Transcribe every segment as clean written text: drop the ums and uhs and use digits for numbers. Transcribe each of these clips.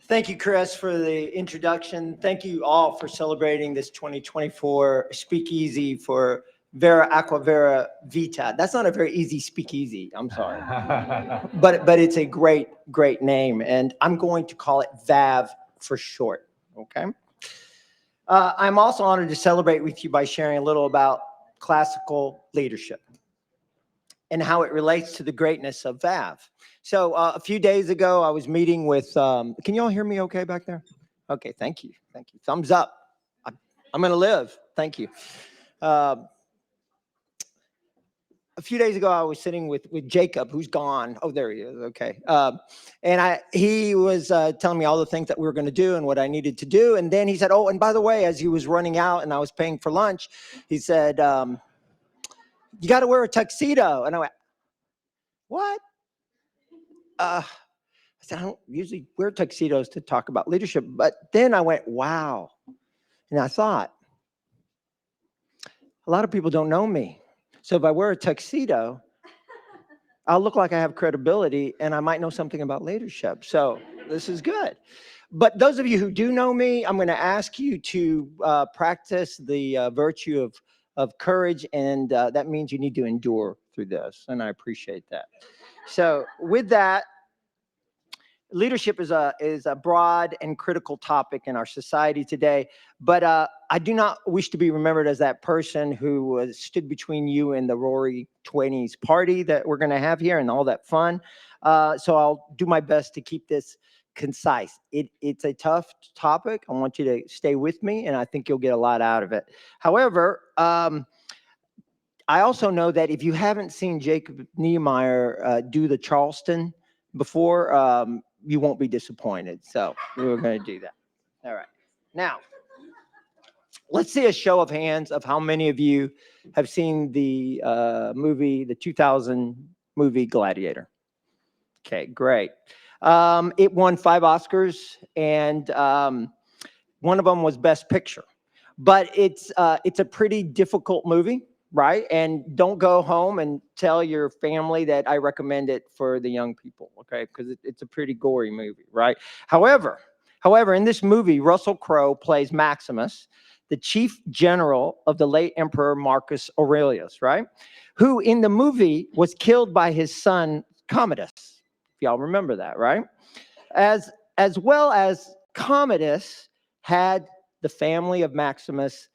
Thank you, Chris, for the introduction. Thank you all for celebrating this 2024 Speakeasy for Vera Aqua Vera Vita. That's not a very easy speakeasy. I'm sorry. but it's a great, great name. And I'm going to call it VAV for short. Okay. I'm also honored to celebrate with you by sharing a little about classical leadership and how it relates to the greatness of VAV. So a few days ago, I was meeting with, can you all hear me okay back there? Okay, thank you. Thank you. Thumbs up. I'm going to live. Thank you. A few days ago, I was sitting with Jacob, who's gone. Oh, there he is. Okay. And he was telling me all the things that we were going to do and what I needed to do. And then he said, oh, and by the way, as he was running out and I was paying for lunch, he said, you got to wear a tuxedo. And I went, what? I said, I don't usually wear tuxedos to talk about leadership. But then I went, wow. And I thought, a lot of people don't know me. So if I wear a tuxedo, I'll look like I have credibility and I might know something about leadership. So this is good. But those of you who do know me, I'm going to ask you to practice the virtue of courage. And that means you need to endure through this. And I appreciate that. So with that, leadership is a broad and critical topic in our society today, but I do not wish to be remembered as that person who stood between you and the Rory 20s party that we're going to have here and all that fun. So I'll do my best to keep this concise. It's a tough topic. I want you to stay with me, and I think you'll get a lot out of it. However, I also know that if you haven't seen Jacob Niemeyer do the Charleston before, you won't be disappointed. So we're going to do that. All right. Now, let's see a show of hands of how many of you have seen the movie, the 2000 movie Gladiator. Okay, great. It won 5 Oscars, and one of them was Best Picture. But it's a pretty difficult movie. Right? And don't go home and tell your family that I recommend it for the young people, okay? Because it's a pretty gory movie, right? However, in this movie, Russell Crowe plays Maximus, the chief general of the late Emperor Marcus Aurelius, right? Who in the movie was killed by his son Commodus. If y'all remember that, right? As well as Commodus had the family of Maximus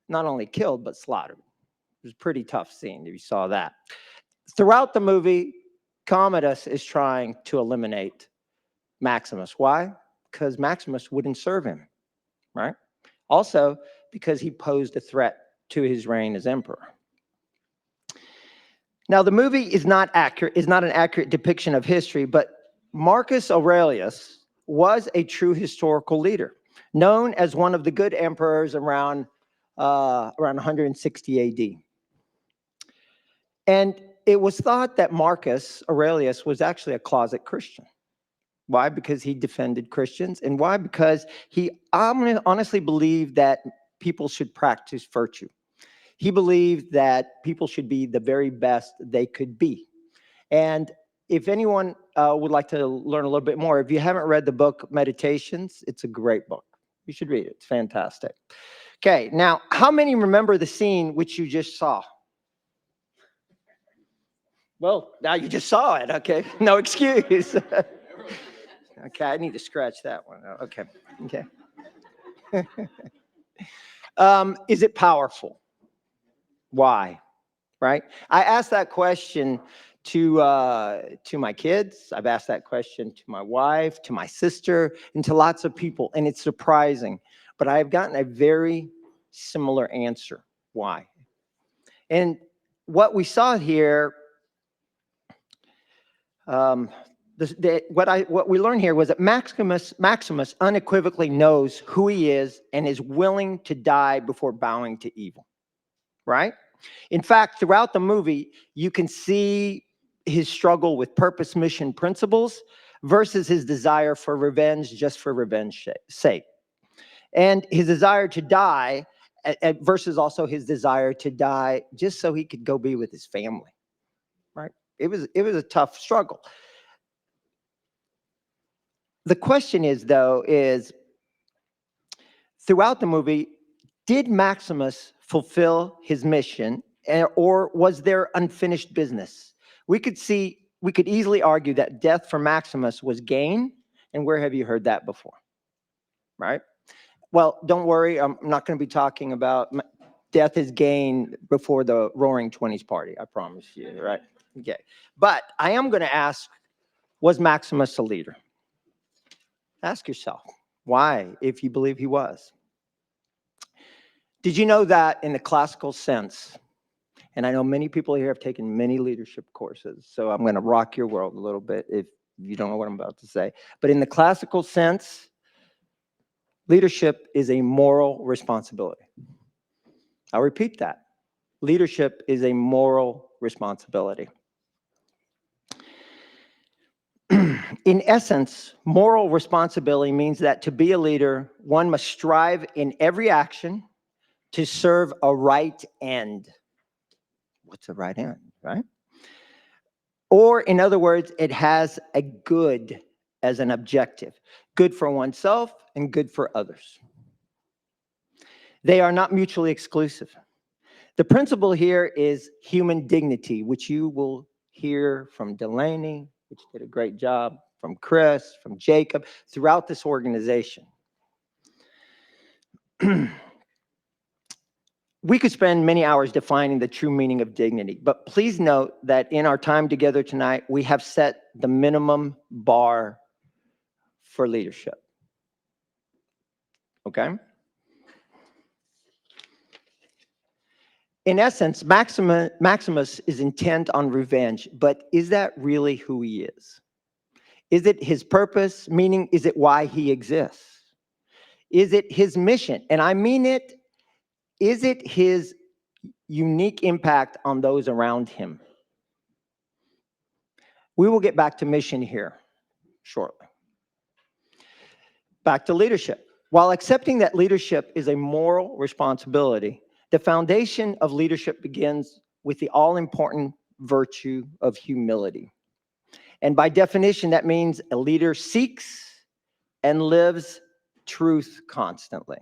not only killed, but slaughtered. It was a pretty tough scene if you saw that. Throughout the movie, Commodus is trying to eliminate Maximus. Why? Because Maximus wouldn't serve him, right? Also, because he posed a threat to his reign as emperor. Now, the movie is not an accurate depiction of history, but Marcus Aurelius was a true historical leader, known as one of the good emperors around 160 AD. And it was thought that Marcus Aurelius was actually a closet Christian. Why? Because he defended Christians. And why? Because he honestly believed that people should practice virtue. He believed that people should be the very best they could be. And if anyone would like to learn a little bit more, if you haven't read the book Meditations, it's a great book. You should read it. It's fantastic. Okay, now, how many remember the scene which you just saw? Well, now you just saw it, okay? No excuse. Okay, I need to scratch that one. Okay. Is it powerful? Why? Right? I asked that question to my kids. I've asked that question to my wife, to my sister, and to lots of people, and it's surprising. But I've gotten a very similar answer. Why? And what we saw here, what we learned here was that Maximus unequivocally knows who he is and is willing to die before bowing to evil, right? In fact, throughout the movie, you can see his struggle with purpose, mission, principles versus his desire for revenge just for revenge's sake. And his desire to die versus also his desire to die just so he could go be with his family, right? It was a tough struggle. The question is, though, is throughout the movie, did Maximus fulfill his mission, or was there unfinished business? We could easily argue that death for Maximus was gain, and where have you heard that before? Right? Well, don't worry, I'm not going to be talking about death is gain before the Roaring Twenties party, I promise you, right? Okay. But I am going to ask, was Maximus a leader? Ask yourself, why, if you believe he was? Did you know that in the classical sense, and I know many people here have taken many leadership courses, so I'm going to rock your world a little bit if you don't know what I'm about to say. But in the classical sense, leadership is a moral responsibility. I'll repeat that. Leadership is a moral responsibility. In essence, moral responsibility means that to be a leader, one must strive in every action to serve a right end. What's a right end, right? Or in other words, it has a good as an objective. Good for oneself and good for others. They are not mutually exclusive. The principle here is human dignity, which you will hear from Delaney, which did a great job, from Chris, from Jacob, throughout this organization. We could spend many hours defining the true meaning of dignity, but please note that in our time together tonight, we have set the minimum bar for leadership. Okay? In essence, Maximus is intent on revenge, but is that really who he is? Is it his purpose? Meaning, is it why he exists? Is it his mission? And I mean it, is it his unique impact on those around him? We will get back to mission here shortly. Back to leadership. While accepting that leadership is a moral responsibility, the foundation of leadership begins with the all-important virtue of humility. And by definition, that means a leader seeks and lives truth constantly.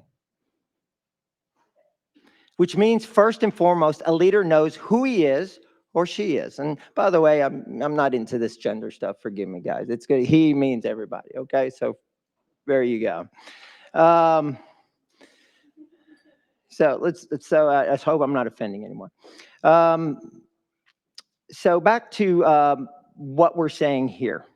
Which means, first and foremost, a leader knows who he is or she is. And by the way, I'm not into this gender stuff. Forgive me, guys. It's good. He means everybody. Okay, so there you go. So I hope I'm not offending anyone. So back to what we're saying here.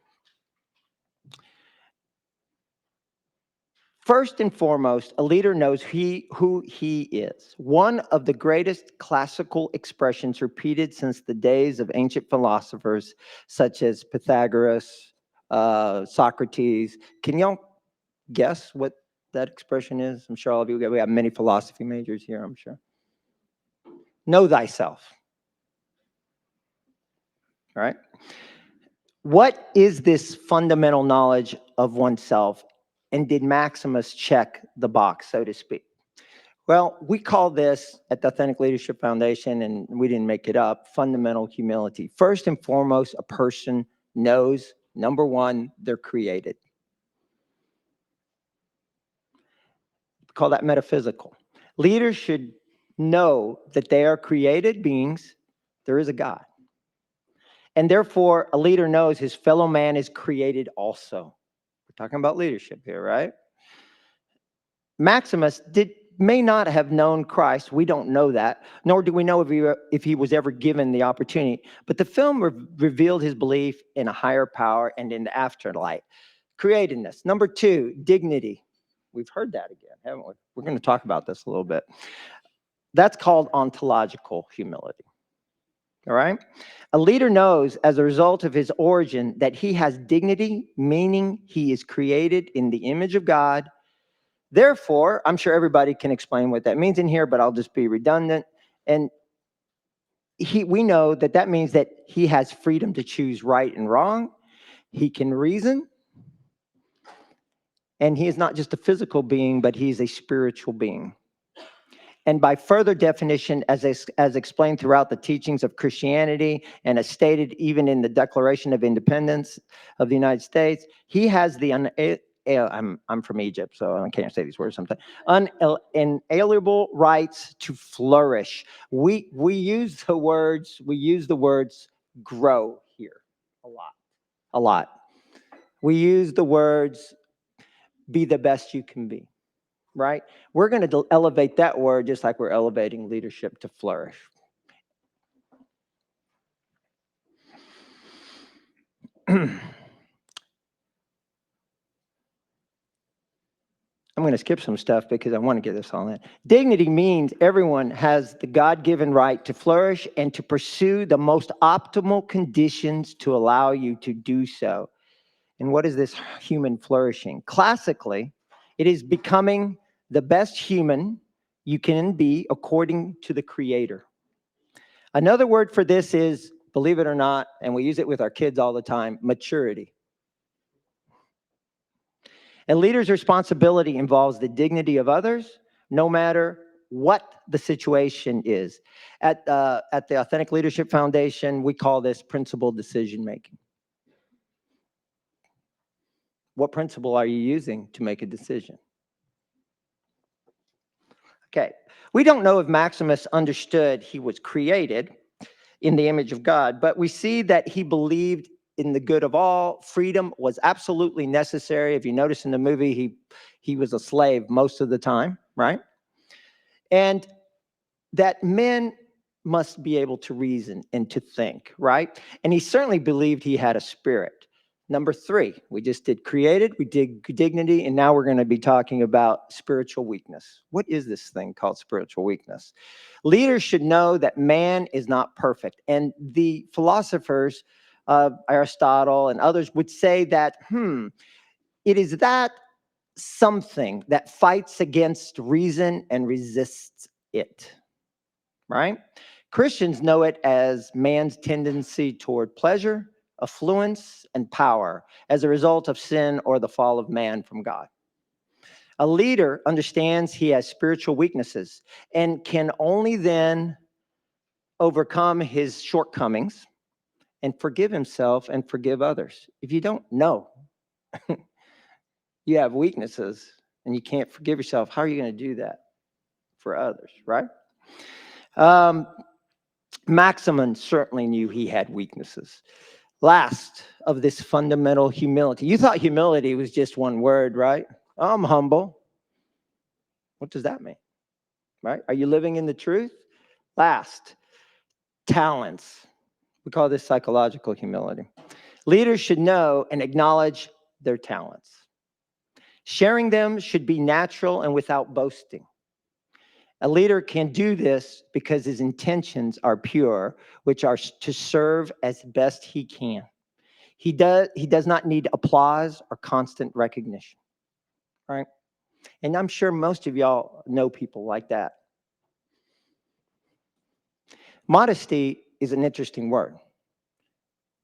First and foremost, a leader knows who he is. One of the greatest classical expressions repeated since the days of ancient philosophers such as Pythagoras, Socrates. Can y'all guess what that expression is? I'm sure all of you, we have many philosophy majors here, I'm sure. Know thyself. All right. What is this fundamental knowledge of oneself? And did Maximus check the box, so to speak? Well, we call this at the Authentic Leadership Foundation, and we didn't make it up, fundamental humility. First and foremost, a person knows, number one, they're created. We call that metaphysical. Leaders should know that they are created beings. There is a God. And therefore, a leader knows his fellow man is created also. We're talking about leadership here, right? Maximus may not have known Christ. We don't know that, nor do we know if he was ever given the opportunity. But the film revealed his belief in a higher power and in the afterlife. Createdness. Number two, dignity. We've heard that again, haven't we? We're going to talk about this a little bit. That's called ontological humility. All right? A leader knows as a result of his origin that he has dignity, meaning he is created in the image of God. Therefore, I'm sure everybody can explain what that means in here, but I'll just be redundant. And we know that that means that he has freedom to choose right and wrong. He can reason. And he is not just a physical being, but he's a spiritual being. And by further definition, as explained throughout the teachings of Christianity and as stated even in the Declaration of Independence of the United States, he has the I'm from Egypt, so I can't say these words sometimes. Unalienable rights to flourish. We use the words grow here a lot. We use the words be the best you can be. Right? We're going to elevate that word just like we're elevating leadership to flourish. I'm going to skip some stuff because I want to get this all in. Dignity means everyone has the God-given right to flourish and to pursue the most optimal conditions to allow you to do so. And what is this human flourishing? Classically, it is becoming the best human you can be according to the Creator. Another word for this is, believe it or not, and we use it with our kids all the time, maturity. A leader's responsibility involves the dignity of others, no matter what the situation is. At the Authentic Leadership Foundation, we call this principled decision making. What principle are you using to make a decision? Okay, we don't know if Maximus understood he was created in the image of God, but we see that he believed in the good of all. Freedom was absolutely necessary. If you notice in the movie, he was a slave most of the time, right? And that men must be able to reason and to think, right? And he certainly believed he had a spirit. Number 3, we just did created, we did dignity, and now we're going to be talking about spiritual weakness. What is this thing called spiritual weakness? Leaders should know that man is not perfect. And the philosophers, Aristotle and others, would say that, it is that something that fights against reason and resists it, right? Christians know it as man's tendency toward pleasure, affluence, and power as a result of sin or the fall of man from God. A leader understands he has spiritual weaknesses and can only then overcome his shortcomings and forgive himself and forgive others. If you don't know you have weaknesses and you can't forgive yourself, how are you going to do that for others, right? Maximus certainly knew he had weaknesses. Last of this fundamental humility. You thought humility was just one word, right? I'm humble. What does that mean? Right? Are you living in the truth? Last, talents. We call this psychological humility. Leaders should know and acknowledge their talents. Sharing them should be natural and without boasting. A leader can do this because his intentions are pure, which are to serve as best he can. He does not need applause or constant recognition, right? And I'm sure most of y'all know people like that. Modesty is an interesting word.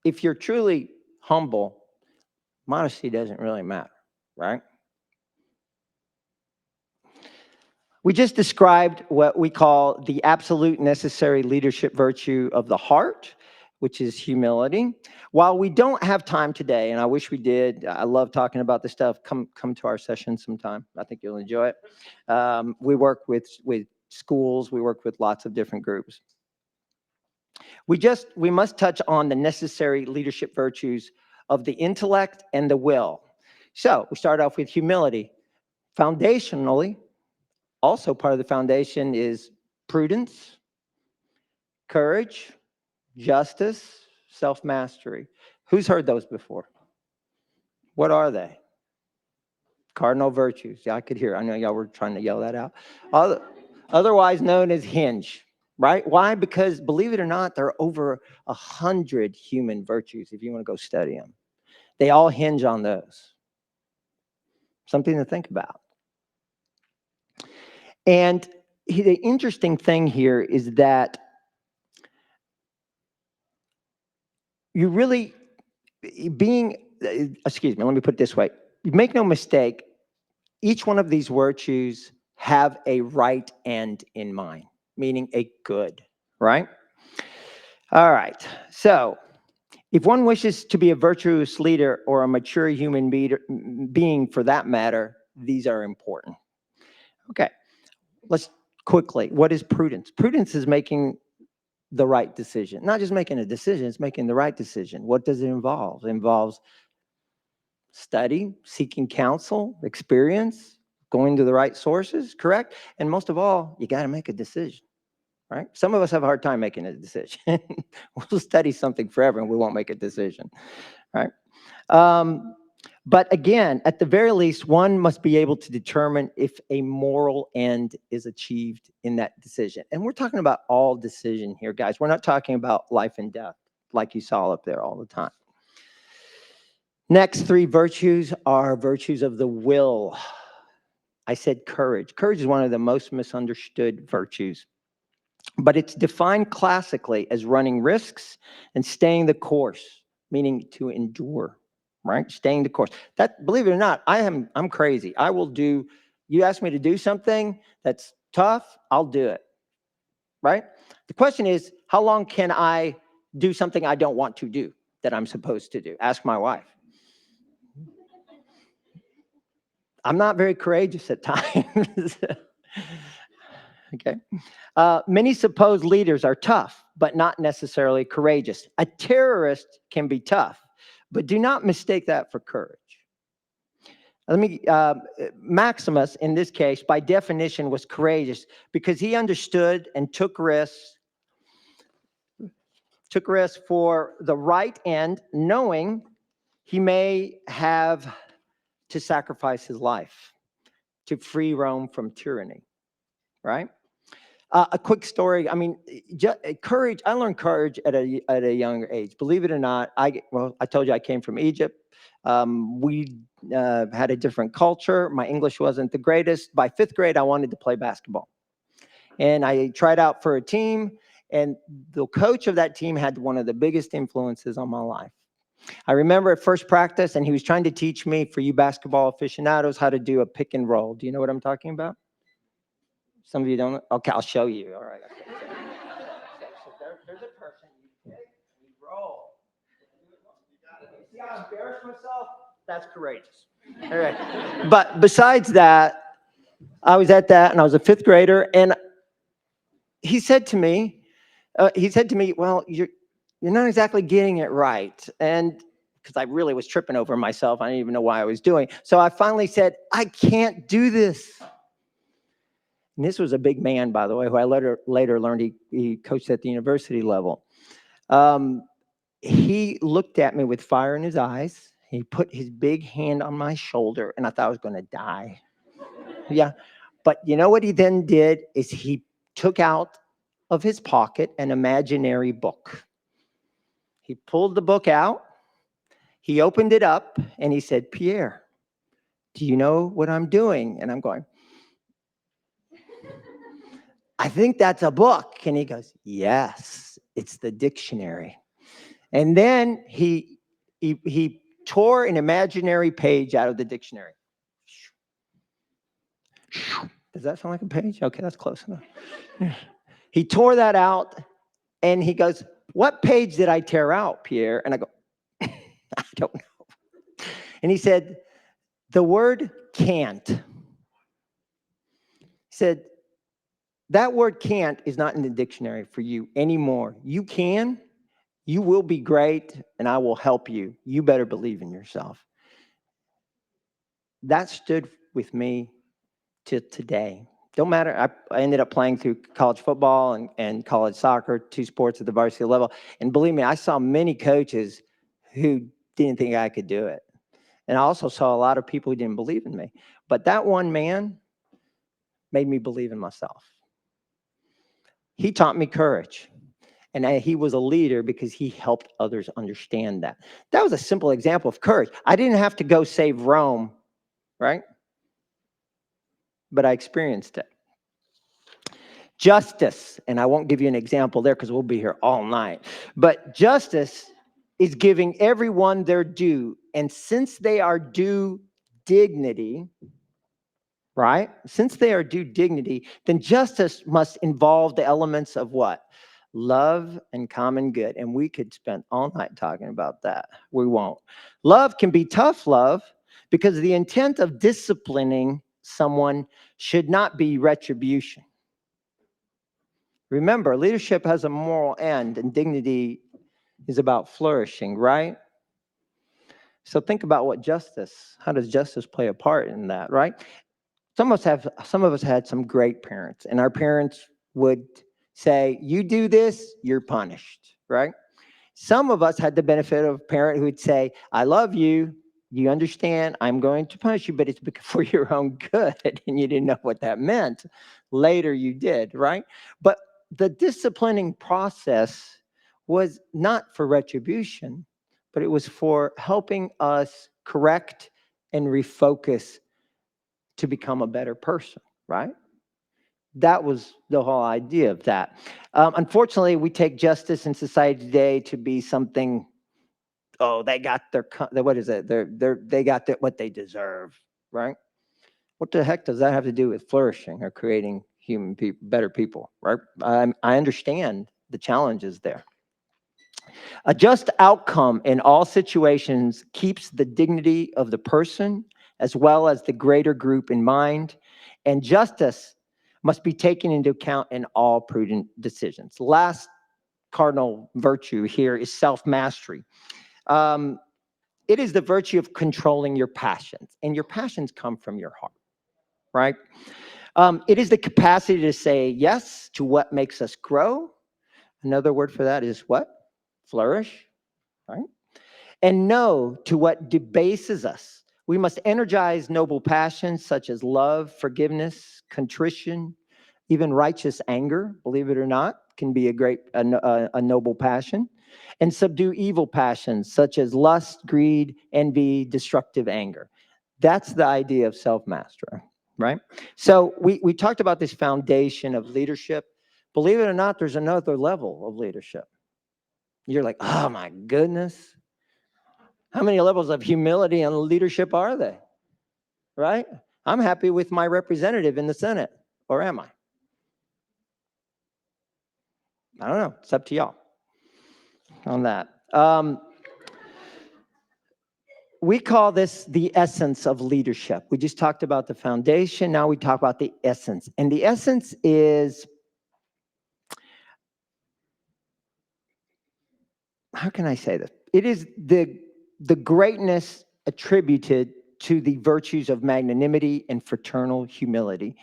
If you're truly humble, modesty doesn't really matter, right? We just described what we call the absolute necessary leadership virtue of the heart, which is humility. While we don't have time today, and I wish we did, I love talking about this stuff. Come to our session sometime. I think you'll enjoy it. We work with schools. We work with lots of different groups. We must touch on the necessary leadership virtues of the intellect and the will. So we start off with humility. Foundationally, also part of the foundation is prudence, courage, justice, self-mastery. Who's heard those before? What are they? Cardinal virtues. Yeah, I could hear. I know y'all were trying to yell that out. Otherwise known as hinge, right? Why? Because believe it or not, there are over 100 human virtues if you want to go study them. They all hinge on those. Something to think about. And the interesting thing here is that you really let me put it this way. Make no mistake, each one of these virtues have a right end in mind, meaning a good, right? All right. So if one wishes to be a virtuous leader or a mature human being for that matter, these are important. Okay. Let's quickly. What is prudence? Prudence is making the right decision. Not just making a decision, it's making the right decision. What does it involve? It involves study, seeking counsel, experience, going to the right sources, correct? And most of all, you got to make a decision, right? Some of us have a hard time making a decision. We'll study something forever and we won't make a decision, right? But again, at the very least, one must be able to determine if a moral end is achieved in that decision. And we're talking about all decision here, guys. We're not talking about life and death like you saw up there all the time. Next three virtues are virtues of the will. I said courage. Courage is one of the most misunderstood virtues, but it's defined classically as running risks and staying the course, meaning to endure, right? Staying the course. That, believe it or not, I'm crazy. I will do, you ask me to do something that's tough, I'll do it, right? The question is, how long can I do something I don't want to do that I'm supposed to do? Ask my wife. I'm not very courageous at times. Okay. Many supposed leaders are tough, but not necessarily courageous. A terrorist can be tough, but do not mistake that for courage. Maximus, in this case, by definition, was courageous because he understood and took risks for the right end, knowing he may have to sacrifice his life to free Rome from tyranny, right? A quick story. I mean, courage. I learned courage at a younger age. Believe it or not, I told you I came from Egypt. We had a different culture. My English wasn't the greatest. By fifth grade, I wanted to play basketball, and I tried out for a team. And the coach of that team had one of the biggest influences on my life. I remember at first practice, and he was trying to teach me, for you basketball aficionados, how to do a pick and roll. Do you know what I'm talking about? Some of you don't. Okay, I'll show you. All right. Okay. So there's a person. You pick, you roll. See how I embarrassed myself? That's courageous. All right. But besides that, I was at that, and I was a fifth grader, and he said to me, "Well, you're not exactly getting it right," and because I really was tripping over myself, I didn't even know why I was doing. So I finally said, "I can't do this." And this was a big man, by the way, who I later learned he coached at the university level. He looked at me with fire in his eyes. He put his big hand on my shoulder, and I thought I was going to die. Yeah. But you know what he then did is he took out of his pocket an imaginary book. He pulled the book out. He opened it up, and he said, "Pierre, do you know what I'm doing?" And I'm going, "I think that's a book." And he goes, "Yes, it's the dictionary." And then he tore an imaginary page out of the dictionary. Does that sound like a page? Okay, that's close enough. He tore that out, and he goes, "What page did I tear out, Pierre?" And I go, "I don't know." And he said, "The word can't." He said, "That word can't is not in the dictionary for you anymore. You can, you will be great, and I will help you. You better believe in yourself." That stood with me to today. Don't matter. I ended up playing through college football and college soccer, two sports at the varsity level. And believe me, I saw many coaches who didn't think I could do it. And I also saw a lot of people who didn't believe in me. But that one man made me believe in myself. He taught me courage. And he was a leader because he helped others understand that. That was a simple example of courage. I didn't have to go save Rome, right? But I experienced it. Justice, and I won't give you an example there because we'll be here all night. But justice is giving everyone their due. And since they are due dignity, right? Since they are due dignity, then justice must involve the elements of what? Love and common good. And we could spend all night talking about that. We won't. Love can be tough love because the intent of disciplining someone should not be retribution. Remember, leadership has a moral end, and dignity is about flourishing, right? So think about what justice, how does justice play a part in that, right? Some of us had some great parents, and our parents would say, you do this, you're punished, right? Some of us had the benefit of a parent who would say, I love you, you understand, I'm going to punish you, but it's for your own good, and you didn't know what that meant. Later you did, right? But the disciplining process was not for retribution, but it was for helping us correct and refocus to become a better person, right? That was the whole idea of that. Unfortunately, we take justice in society today to be something. Oh, they got what is it? They got what they deserve, right? What the heck does that have to do with flourishing or creating human people, better people, right? I understand the challenges there. A just outcome in all situations keeps the dignity of the person as well as the greater group in mind, and justice must be taken into account in all prudent decisions. Last cardinal virtue here is self-mastery. It is the virtue of controlling your passions, and your passions come from your heart, right? It is the capacity to say yes to what makes us grow. Another word for that is what? Flourish, right? And no to what debases us. We must energize noble passions such as love, forgiveness, contrition, even righteous anger, believe it or not, can be a noble passion, and subdue evil passions such as lust, greed, envy, destructive anger. That's the idea of self-mastery, right? So we talked about this foundation of leadership. Believe it or not, there's another level of leadership. You're like, oh my goodness, how many levels of humility and leadership are there? Right? I'm happy with my representative in the Senate, or am I? I don't know. It's up to y'all on that. We call this the essence of leadership. We just talked about the foundation. Now we talk about the essence. And the essence is, how can I say this? It is the greatness attributed to the virtues of magnanimity and fraternal humility.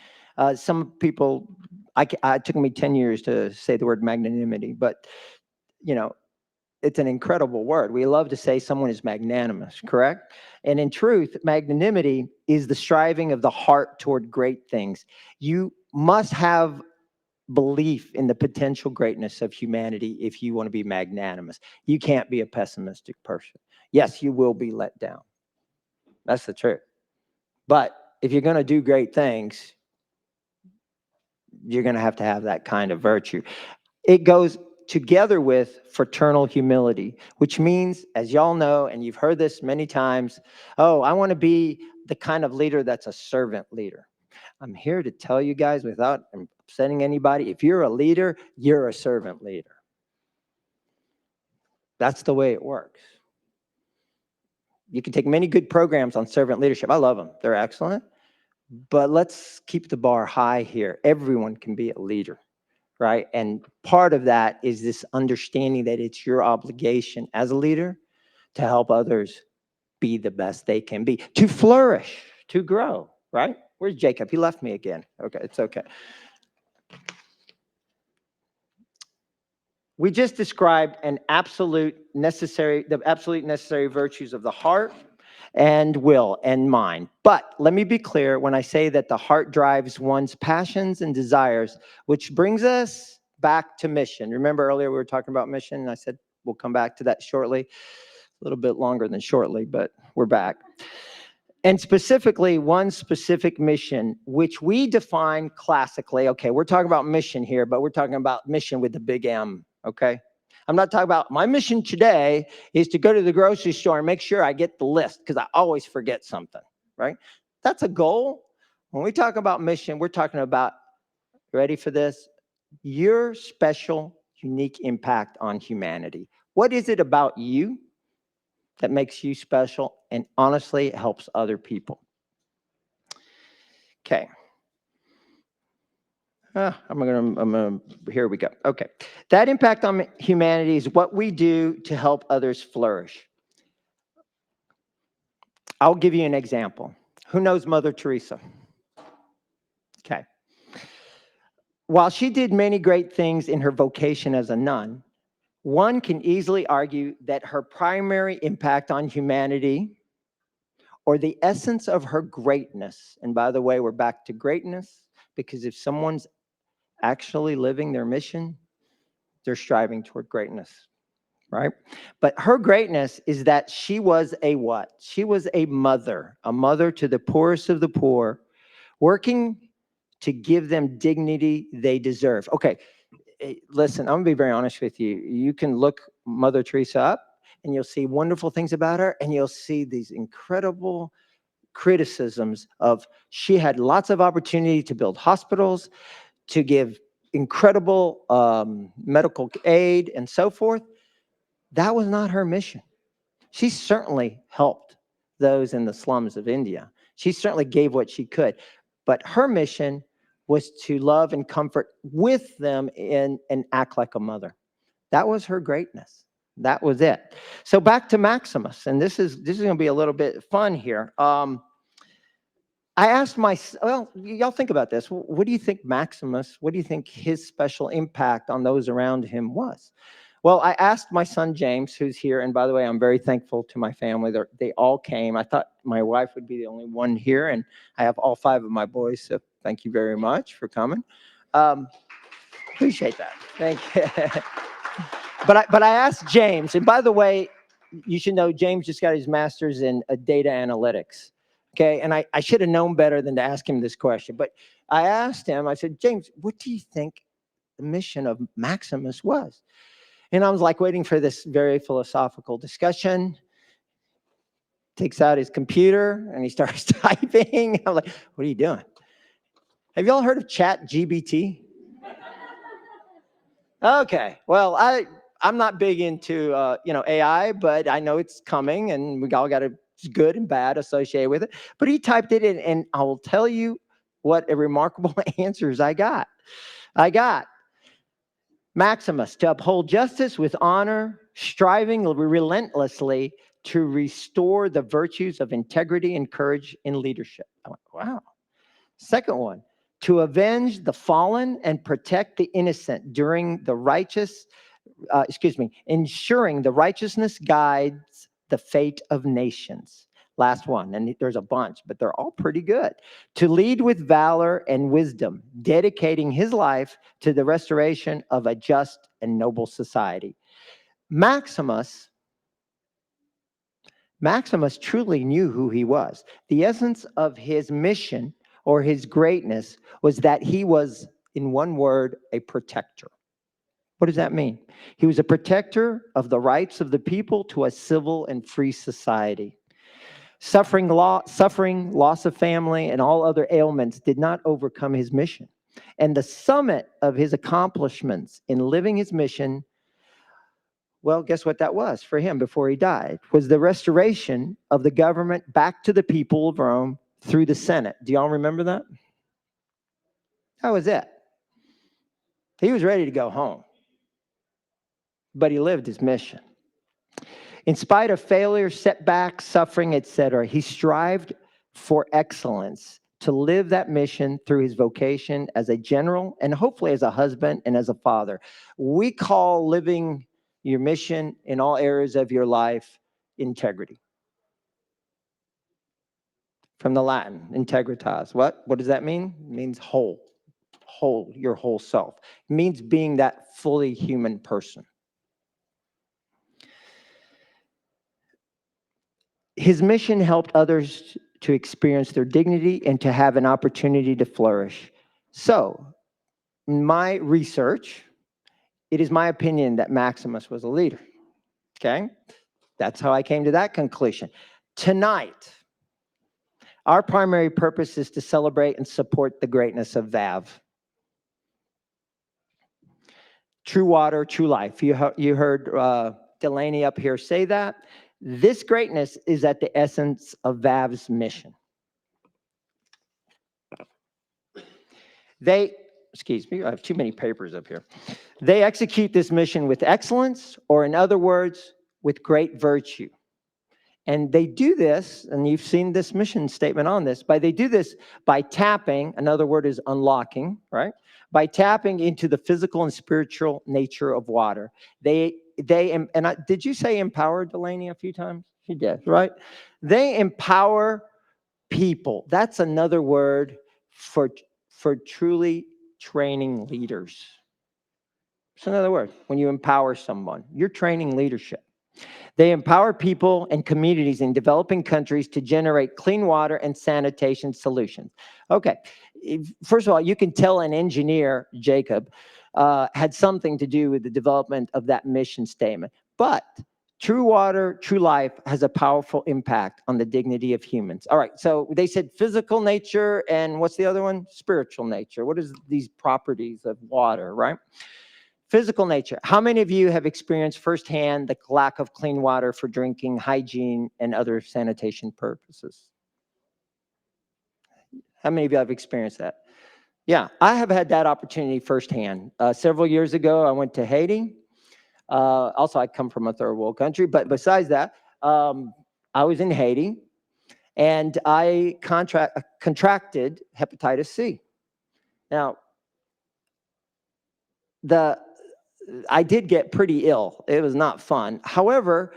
Some people, it took me 10 years to say the word magnanimity, but you know, it's an incredible word. We love to say someone is magnanimous, correct? And in truth, magnanimity is the striving of the heart toward great things. You must have belief in the potential greatness of humanity if you want to be magnanimous. You can't be a pessimistic person. Yes, you will be let down. That's the truth. But if you're going to do great things, you're going to have that kind of virtue. It goes together with fraternal humility, which means, as y'all know, and you've heard this many times, oh, I want to be the kind of leader that's a servant leader. I'm here to tell you guys, without upsetting anybody, if you're a leader, you're a servant leader. That's the way it works. You can take many good programs on servant leadership. I love them. They're excellent. But let's keep the bar high here. Everyone can be a leader, right? And part of that is this understanding that it's your obligation as a leader to help others be the best they can be, to flourish, to grow, right? Where's Jacob? He left me again. Okay, it's okay. We just described the absolute necessary virtues of the heart and will and mind. But let me be clear when I say that the heart drives one's passions and desires, which brings us back to mission. Remember earlier we were talking about mission, and I said we'll come back to that shortly. A little bit longer than shortly, but we're back. And specifically, one specific mission, which we define classically. Okay, we're talking about mission here, but we're talking about mission with the big M, okay? I'm not talking about my mission today is to go to the grocery store and make sure I get the list because I always forget something, right? That's a goal, When we talk about mission, we're talking about, ready for this? Your special, unique impact on humanity. What is it about you that makes you special and honestly helps other people? Okay. Here we go. Okay. That impact on humanity is what we do to help others flourish. I'll give you an example. Who knows Mother Teresa? Okay. While she did many great things in her vocation as a nun, one can easily argue that her primary impact on humanity, or the essence of her greatness, and by the way, we're back to greatness, because if someone's actually living their mission, they're striving toward greatness, right? But her greatness is that she was a what? She was a mother to the poorest of the poor, working to give them dignity they deserve. Okay, listen, I'm gonna be very honest with you. You can look Mother Teresa up and you'll see wonderful things about her, and you'll see these incredible criticisms of she had lots of opportunity to build hospitals, to give incredible medical aid and so forth. That was not her mission. She certainly helped those in the slums of India. She certainly gave what she could. But her mission was to love and comfort with them and act like a mother. That was her greatness. That was it. So back to Maximus, and this is going to be a little bit fun here. I asked well, y'all think about this. What do you think Maximus, what do you think his special impact on those around him was? Well, I asked my son, James, who's here. And by the way, I'm very thankful to my family. They all came. I thought my wife would be the only one here. And I have all 5 of my boys. So thank you very much for coming. Appreciate that. Thank you. But I asked James. And by the way, you should know James just got his master's in data analytics. Okay. And I should have known better than to ask him this question. But I asked him, I said, James, what do you think the mission of Maximus was? And I was like waiting for this very philosophical discussion. Takes out his computer and he starts typing. I'm like, what are you doing? Have y'all heard of ChatGPT? Okay. Well, I'm not big into AI, but I know it's coming, and we all got good and bad associated with it. But he typed it in, and I will tell you what a remarkable answers I got. Maximus, to uphold justice with honor, striving relentlessly to restore the virtues of integrity and courage in leadership. I went, wow. Second one, to avenge the fallen and protect the innocent during the ensuring the righteousness guides the fate of nations. Last one, and there's a bunch, but they're all pretty good. To lead with valor and wisdom, dedicating his life to the restoration of a just and noble society. Maximus truly knew who he was. The essence of his mission or his greatness was that he was, in one word, a protector. What does that mean? He was a protector of the rights of the people to a civil and free society. Suffering, loss of family, and all other ailments did not overcome his mission. And the summit of his accomplishments in living his mission, well, guess what that was for him before he died? Was the restoration of the government back to the people of Rome through the Senate. Do y'all remember that? That was it. He was ready to go home, but he lived his mission. In spite of failure, setbacks, suffering, etc., he strived for excellence to live that mission through his vocation as a general and hopefully as a husband and as a father. We call living your mission in all areas of your life integrity. From the Latin, integritas. What does that mean? It means whole, your whole self. It means being that fully human person. His mission helped others to experience their dignity and to have an opportunity to flourish. So, in my research, it is my opinion that Maximus was a leader. Okay? That's how I came to that conclusion. Tonight, Our primary purpose is to celebrate and support the greatness of VAV. True water, true life. You heard Delaney up here say that. This greatness is at the essence of VAV's mission. Excuse me, I have too many papers up here. They execute this mission with excellence, or in other words, with great virtue. And they do this, and you've seen this mission statement on this, they do this by tapping, another word is unlocking, right? By tapping into the physical and spiritual nature of water. Did you say empower, Delaney, a few times? She did, right? They empower people. That's another word for truly training leaders. It's another word. When you empower someone, you're training leadership. They empower people and communities in developing countries to generate clean water and sanitation solutions. Okay, first of all, you can tell an engineer, Jacob, had something to do with the development of that mission statement. But true water, true life has a powerful impact on the dignity of humans. All right, so they said physical nature, and what's the other one? Spiritual nature. What is these properties of water, right? Physical nature. How many of you have experienced firsthand the lack of clean water for drinking, hygiene, and other sanitation purposes? How many of you have experienced that? Yeah, I have had that opportunity firsthand. Several years ago, I went to Haiti. Also, I come from a third world country, but besides that, I was in Haiti, and I contracted hepatitis C. Now, I did get pretty ill. It was not fun. However,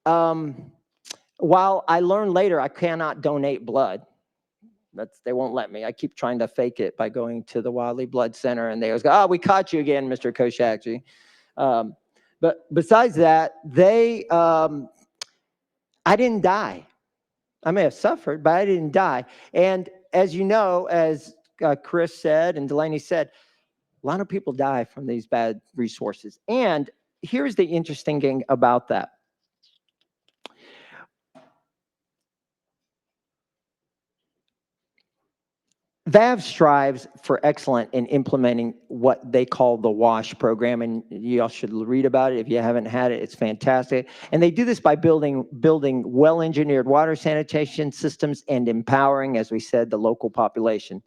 while I learned later I cannot donate blood, they won't let me. I keep trying to fake it by going to the Wadley Blood Center, and they always go, "Oh, we caught you again, Mr. Koshakji." But besides that, I didn't die. I may have suffered, but I didn't die. And as you know, as Chris said and Delaney said, a lot of people die from these bad resources. And here's the interesting thing about that. VAV strives for excellence in implementing what they call the WASH program, and you all should read about it if you haven't had it. It's fantastic. And they do this by building well-engineered water sanitation systems and empowering, as we said, the local population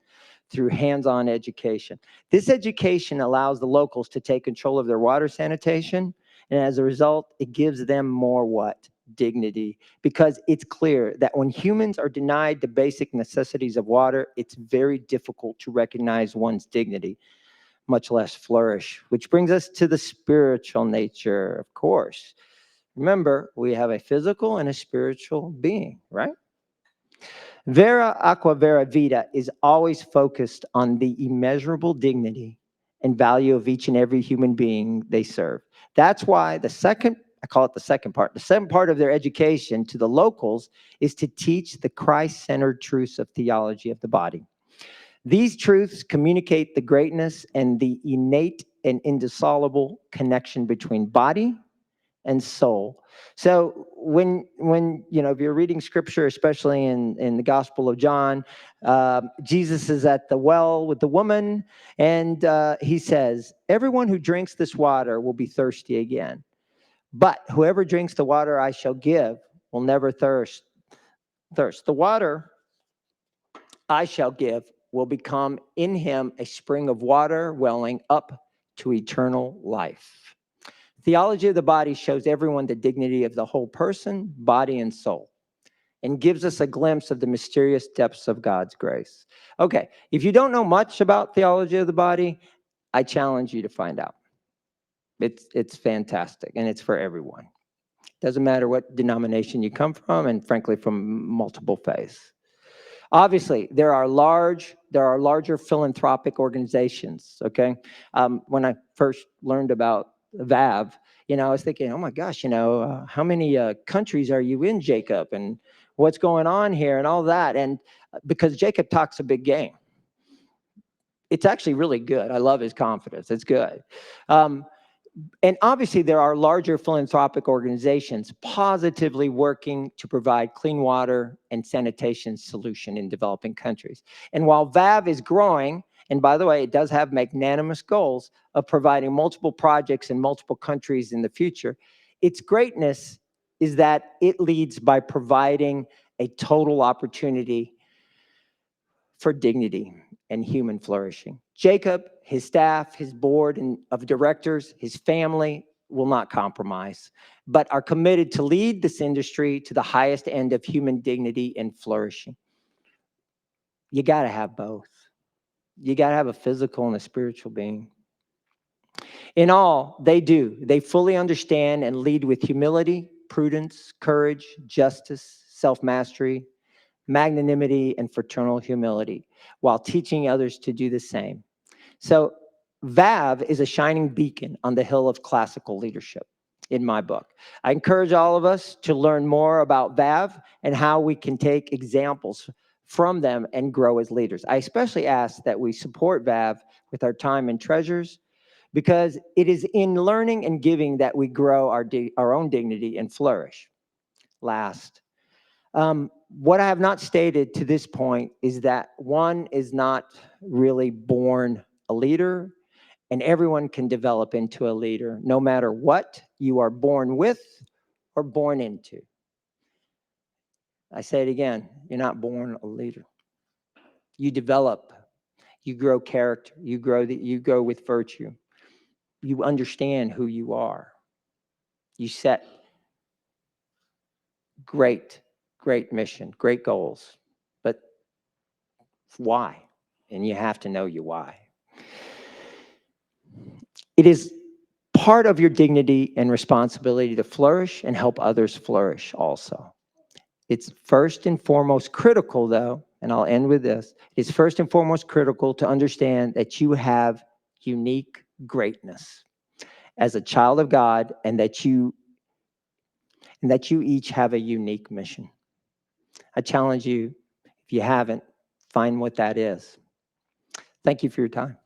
through hands-on education. This education allows the locals to take control of their water sanitation, and as a result, it gives them more what? Dignity, because it's clear that when humans are denied the basic necessities of water, it's very difficult to recognize one's dignity, much less flourish. Which brings us to the spiritual nature, of course. Remember, we have a physical and a spiritual being, right? Vera Aqua Vera Vita is always focused on the immeasurable dignity and value of each and every human being they serve. That's why I call it the second part. The second part of their education to the locals is to teach the Christ-centered truths of theology of the body. These truths communicate the greatness and the innate and indissoluble connection between body and soul. So when if you're reading scripture, especially in the Gospel of John, Jesus is at the well with the woman, and he says, "Everyone who drinks this water will be thirsty again. But whoever drinks the water I shall give will never thirst. The water I shall give will become in him a spring of water welling up to eternal life." Theology of the body shows everyone the dignity of the whole person, body, and soul, and gives us a glimpse of the mysterious depths of God's grace. Okay, if you don't know much about theology of the body, I challenge you to find out. It's fantastic, and it's for everyone. Doesn't matter what denomination you come from, and frankly, from multiple faiths. Obviously, there are larger philanthropic organizations, okay? When I first learned about VAV, I was thinking, oh my gosh, how many countries are you in, Jacob? And what's going on here and all that? And because Jacob talks a big game. It's actually really good. I love his confidence. It's good. And obviously, there are larger philanthropic organizations positively working to provide clean water and sanitation solution in developing countries. And while VAV is growing, and by the way, it does have magnanimous goals of providing multiple projects in multiple countries in the future, its greatness is that it leads by providing a total opportunity for dignity and human flourishing. Jacob, his staff, his board of directors, his family will not compromise, but are committed to lead this industry to the highest end of human dignity and flourishing. You got to have both. You got to have a physical and a spiritual being. In all, they do. They fully understand and lead with humility, prudence, courage, justice, self-mastery, magnanimity, and fraternal humility, while teaching others to do the same. So VAV is a shining beacon on the hill of classical leadership in my book. I encourage all of us to learn more about VAV and how we can take examples from them and grow as leaders. I especially ask that we support VAV with our time and treasures, because it is in learning and giving that we grow our own dignity and flourish. Last, what I have not stated to this point is that one is not really born a leader, and everyone can develop into a leader, no matter what you are born with or born into. I say it again, you're not born a leader. You develop, you grow character, you grow with virtue. You understand who you are. You set great mission, great goals, but why? And you have to know your why. It is part of your dignity and responsibility to flourish and help others flourish also. It's first and foremost critical, though, and I'll end with this, it's first and foremost critical to understand that you have unique greatness as a child of God, and that you each have a unique mission. I challenge you, if you haven't, find what that is. Thank you for your time.